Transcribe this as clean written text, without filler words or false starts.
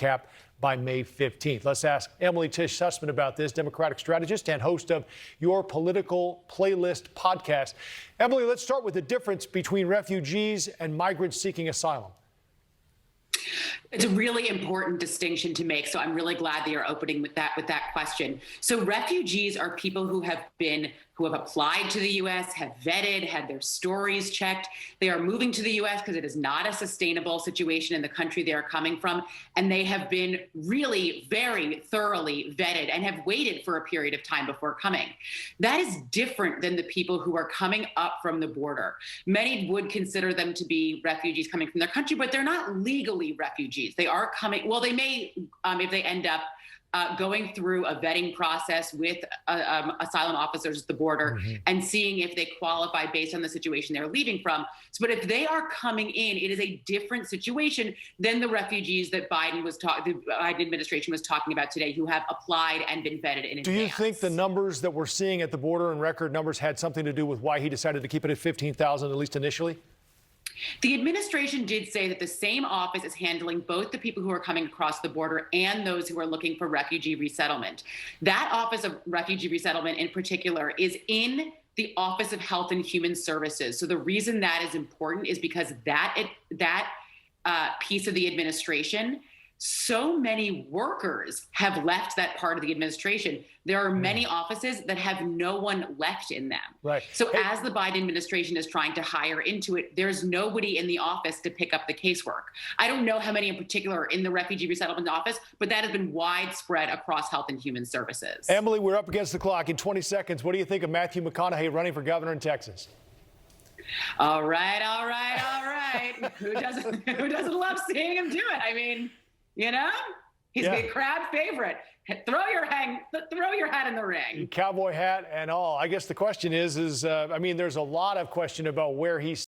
cap by May 15th. Let's ask Emily Tisch Sussman about this, Democratic strategist and host of Your Political Playlist podcast. Emily, let's start with the difference between refugees and migrants seeking asylum. It's a really important distinction to make, so I'm really glad that you're opening with that question. So refugees are people who have applied to the U.S., have vetted, had their stories checked. They are moving to the U.S. because it is not a sustainable situation in the country they are coming from, and they have been really very thoroughly vetted and have waited for a period of time before coming. That is different than the people who are coming up from the border. Many would consider them to be refugees coming from their country, but they're not legally refugees. They are coming, well, they may, if they end up going through a vetting process with asylum officers at the border and seeing if they qualify based on the situation they're leaving from. But if they are coming in, it is a different situation than the refugees that the Biden administration was talking about today, who have applied and been vetted in advance. Do you think the numbers that we're seeing at the border and record numbers had something to do with why he decided to keep it at 15,000, at least initially? The administration did say that the same office is handling both the people who are coming across the border and those who are looking for refugee resettlement. That Office of Refugee Resettlement in particular is in the Office of Health and Human Services. So the reason that is important is because that piece of the administration, so many workers have left that part of the administration. There are many offices that have no one left in them. Right. So as the Biden administration is trying to hire into it, there's nobody in the office to pick up the casework. I don't know how many in particular are in the Refugee Resettlement Office, but that has been widespread across Health and Human Services. Emily, we're up against the clock. In 20 seconds, what do you think of Matthew McConaughey running for governor in Texas? All right. Who doesn't love seeing him do it? I mean, you know, he's a crowd favorite. Throw your hat in the ring. Cowboy hat and all. I guess the question is, I mean, there's a lot of question about where he's